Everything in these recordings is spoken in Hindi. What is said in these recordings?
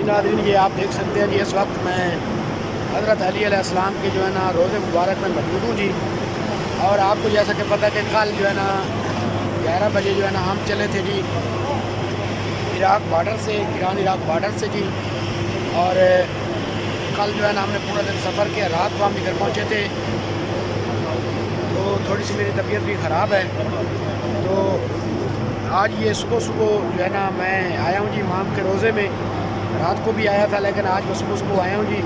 नाज़रीन, ये आप देख सकते हैं जी, इस वक्त मैं हज़रत अली अलैहिस्सलाम के जो है ना रोज़े मुबारक में मौजूद हूँ जी। और आपको जैसा कि पता है कि कल जो है ना 11 बजे जो है ना हम चले थे जी इराक बॉर्डर से, ईरान इराक बॉर्डर से जी। और कल जो है ना हमने पूरा दिन सफ़र किया, रात को हम इधर पहुँचे थे। तो थोड़ी सी मेरी तबीयत भी ख़राब है, तो आज ये सुबह सुबह जो है ना मैं आया हूँ जी इमाम के रोज़े में। रात को भी आया था, लेकिन आज मैं सुबह सुबह आया हूँ जी।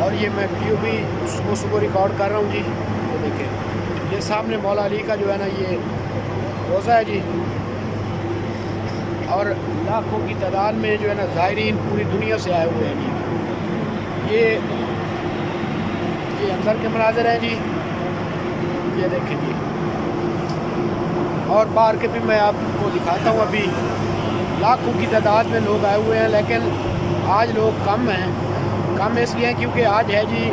और ये मैं वीडियो भी सुबह सुबह रिकॉर्ड कर रहा हूँ जी। तो देखें, ये सामने मौला अली का जो है ना ये रोज़ा है जी। और लाखों की तादाद में जो है ना ज़ायरीन पूरी दुनिया से आए हुए हैं जी। ये अंदर के मनाज़र हैं जी, ये देखें जी। और बाहर के भी मैं आपको दिखाता हूँ। अभी लाखों की तादाद में लोग आए हुए हैं, लेकिन आज लोग कम हैं। कम इसलिए हैं क्योंकि आज है जी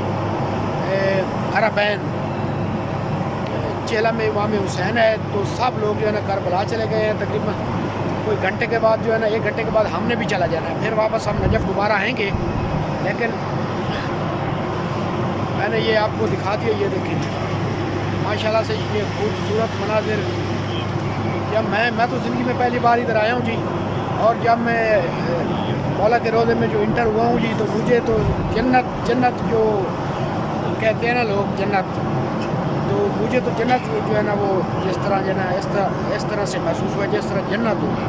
अरबैन, चेला में इमाम हुसैन है। तो सब लोग जो है ना करबला चले गए हैं। तकरीबन कोई घंटे के बाद जो है ना 1 घंटे के बाद हमने भी चला जाना है, फिर वापस हम नजफ़ दोबारा आएंगे। लेकिन मैंने ये आपको दिखा दिया, ये देखें माशाल्लाह से ये खूबसूरत मनाजिर। जब मैं तो ज़िंदगी में पहली बार इधर आया हूँ जी। और जब मैं मौला के रोज़े में जो इंटर हुआ हूँ जी, तो मुझे तो जन्नत जो कहते हैं ना लोग, जन्नत, तो मुझे तो जन्नत जो है ना वो जिस तरह जो है ना इस तरह से महसूस हुआ जिस तरह जन्नत होगी।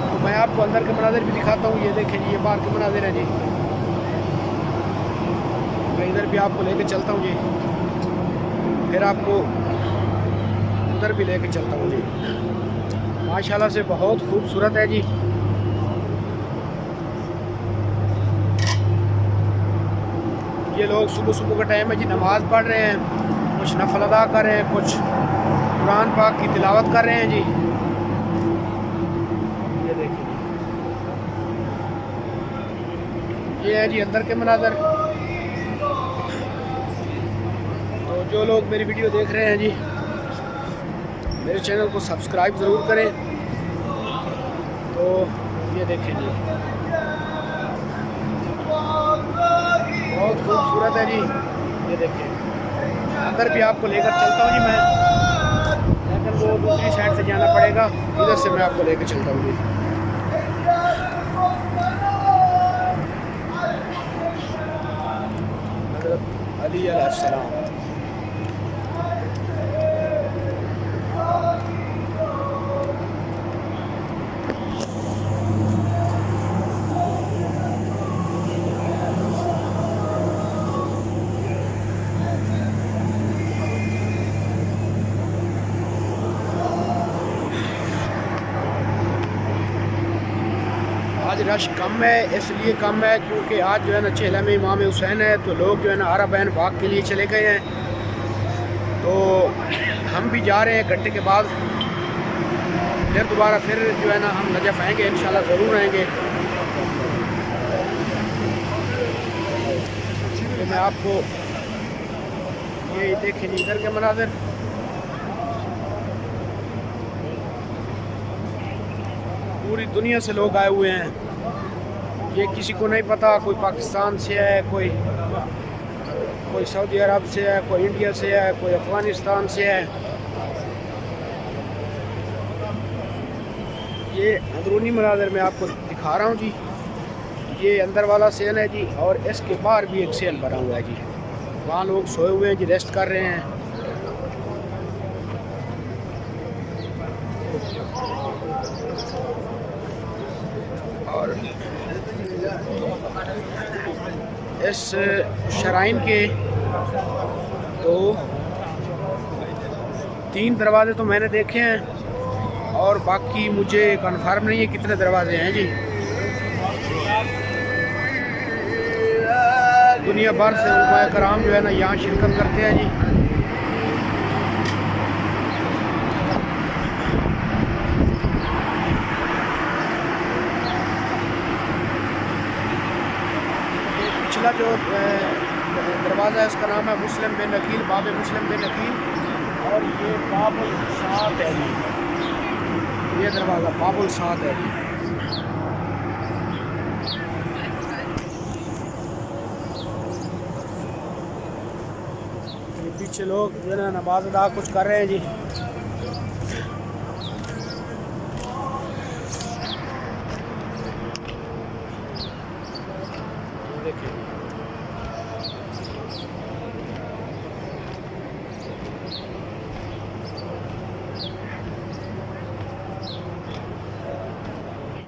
तो मैं आपको अंदर के मनाजिर भी दिखाता हूँ। ये देखें जी, ये बाहर के मनाजिर है जी। मैं इधर भी आपको लेके चलता हूँ जी, फिर आपको अंदर भी लेके चलता हूँ जी। माशाल्लाह से बहुत खूबसूरत है जी। ये लोग सुबह सुबह का टाइम है जी, नमाज़ पढ़ रहे हैं, कुछ नफल अदा कर रहे हैं, कुछ कुरान पाक की तिलावत कर रहे हैं जी। ये देखिए, ये है जी अंदर के मनाज़र। तो जो लोग मेरी वीडियो देख रहे हैं जी, मेरे चैनल को सब्सक्राइब ज़रूर करें। तो ये देखें जी, बहुत खूबसूरत है जी। ये देखें, अंदर भी आपको लेकर चलता हूँ जी मैं, लेकिन वो दूसरी साइड से जाना पड़ेगा। इधर से मैं आपको लेकर चलता हूँ जी। हज़रत अली अलैहिस्सलाम। आज रश कम है, इसलिए कम है क्योंकि आज जो है ना चेला में इमाम हुसैन है। तो लोग जो है ना अरबैन बाग के लिए चले गए हैं। तो हम भी जा रहे हैं घंटे के बाद, फिर दोबारा फिर जो है ना हम नजफ़ आएँगे, इंशाल्लाह ज़रूर आएँगे। तो मैं आपको ये देखें इधर के मनाज़िर। पूरी दुनिया से लोग आए हुए हैं। ये किसी को नहीं पता, कोई पाकिस्तान से है, कोई सऊदी अरब से है, कोई इंडिया से है, कोई अफ़गानिस्तान से है। ये अंदरूनी मनाज़िर मैं आपको दिखा रहा हूँ जी। ये अंदर वाला सेल है जी, और इसके बाहर भी एक सेल बना हुआ है जी। वहाँ लोग सोए हुए हैं जी, रेस्ट कर रहे हैं। और इस शराइन के तो 3 दरवाज़े तो मैंने देखे हैं, और बाकी मुझे कन्फर्म नहीं है कितने दरवाजे हैं जी। दुनिया भर से उलमाए कराम जो है ना यहाँ शिरकत करते हैं जी। पिछला जो दरवाज़ा है उसका नाम है मुस्लिम बिन अकील, बाब मुस्लिम बिन अकील। और ये बाबुल सात है जी, ये दरवाज़ा बाबुल सात है जी। पीछे लोग जो है ना नमाज अदा कुछ कर रहे हैं जी।